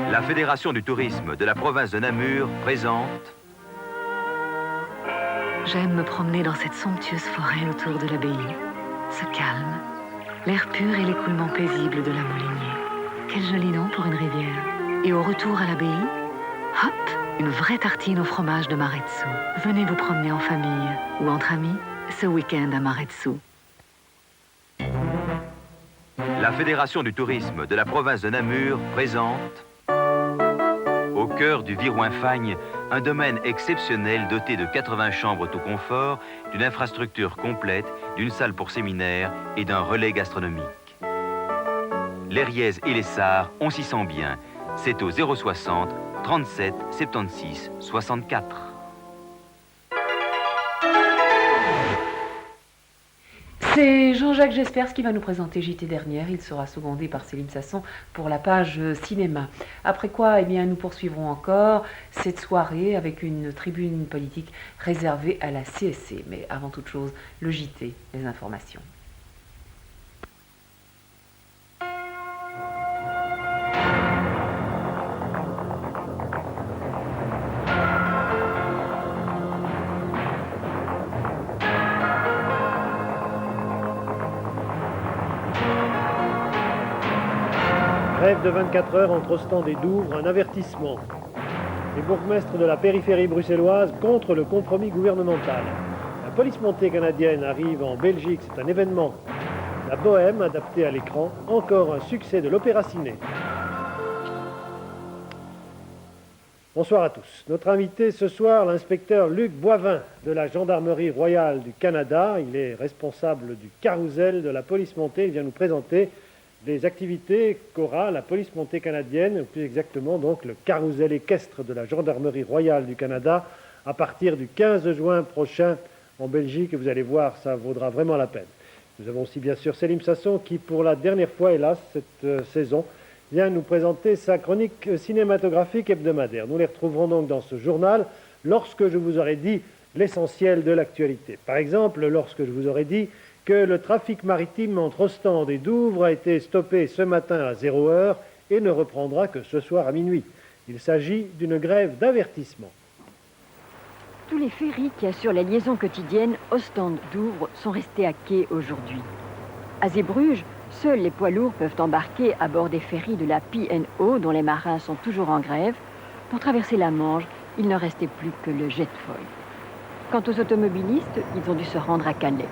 La Fédération du tourisme de la province de Namur présente... J'aime me promener dans cette somptueuse forêt autour de l'abbaye. Ce calme, l'air pur et l'écoulement paisible de la Moulinier. Quel joli nom pour une rivière. Et au retour à l'abbaye, hop, une vraie tartine au fromage de Maretsu. Venez vous promener en famille ou entre amis ce week-end à Maretsu. La Fédération du tourisme de la province de Namur présente... Au cœur du Viroin-Fagne, un domaine exceptionnel doté de 80 chambres tout confort, d'une infrastructure complète, d'une salle pour séminaire et d'un relais gastronomique. Les Riez et les Sarres, on s'y sent bien. C'est au 060 37 76 64. C'est Jean-Jacques Jespers qui va nous présenter JT Dernière. Il sera secondé par Céline Sasson pour la page cinéma. Après quoi, eh bien, nous poursuivrons encore cette soirée avec une tribune politique réservée à la CSC. Mais avant toute chose, le JT, les informations. Grève de 24 heures entre Ostende et Douvres, un avertissement. Les bourgmestres de la périphérie bruxelloise contre le compromis gouvernemental. La police montée canadienne arrive en Belgique, c'est un événement. La bohème adaptée à l'écran, encore un succès de l'Opéra Ciné. Bonsoir à tous. Notre invité ce soir, l'inspecteur Luc Boivin de la Gendarmerie royale du Canada. Il est responsable du carrousel de la police montée. Il vient nous présenter des activités qu'aura la police montée canadienne, ou plus exactement donc le carrousel équestre de la Gendarmerie royale du Canada, à partir du 15 juin prochain en Belgique. Et vous allez voir, ça vaudra vraiment la peine. Nous avons aussi bien sûr Céline Sasson qui, pour la dernière fois, hélas, cette saison, vient nous présenter sa chronique cinématographique hebdomadaire. Nous les retrouverons donc dans ce journal lorsque je vous aurai dit l'essentiel de l'actualité. Par exemple, lorsque je vous aurai dit que le trafic maritime entre Ostende et Douvres a été stoppé ce matin à 0 heure et ne reprendra que ce soir à minuit. Il s'agit d'une grève d'avertissement. Tous les ferries qui assurent la liaison quotidienne Ostende-Douvres sont restés à quai aujourd'hui. À Zeebrugge, seuls les poids lourds peuvent embarquer à bord des ferries de la P&O, dont les marins sont toujours en grève. Pour traverser la Manche, il ne restait plus que le Jetfoil. Quant aux automobilistes, ils ont dû se rendre à Calais.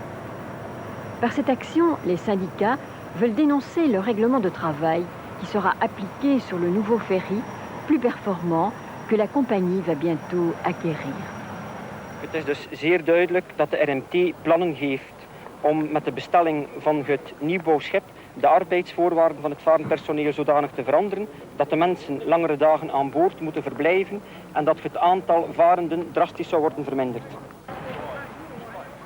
Par cette action, les syndicats veulent dénoncer le règlement de travail qui sera appliqué sur le nouveau ferry, plus performant, que la compagnie va bientôt acquérir. Het is dus zeer duidelijk dat de RMT plannen heeft om met de bestelling van het nieuwbouwschip de arbeidsvoorwaarden van het varend personeel zodanig te veranderen dat de mensen langere dagen aan boord moeten verblijven en dat het aantal varenden drastisch zou worden verminderd.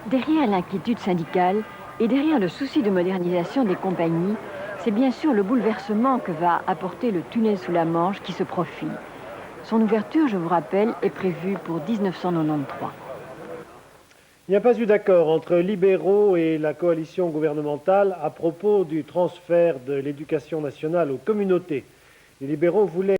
Derrière l'inquiétude syndicale et derrière le souci de modernisation des compagnies, c'est bien sûr le bouleversement que va apporter le tunnel sous la Manche qui se profile. Son ouverture, je vous rappelle, est prévue pour 1993. Il n'y a pas eu d'accord entre libéraux et la coalition gouvernementale à propos du transfert de l'éducation nationale aux communautés. Les libéraux voulaient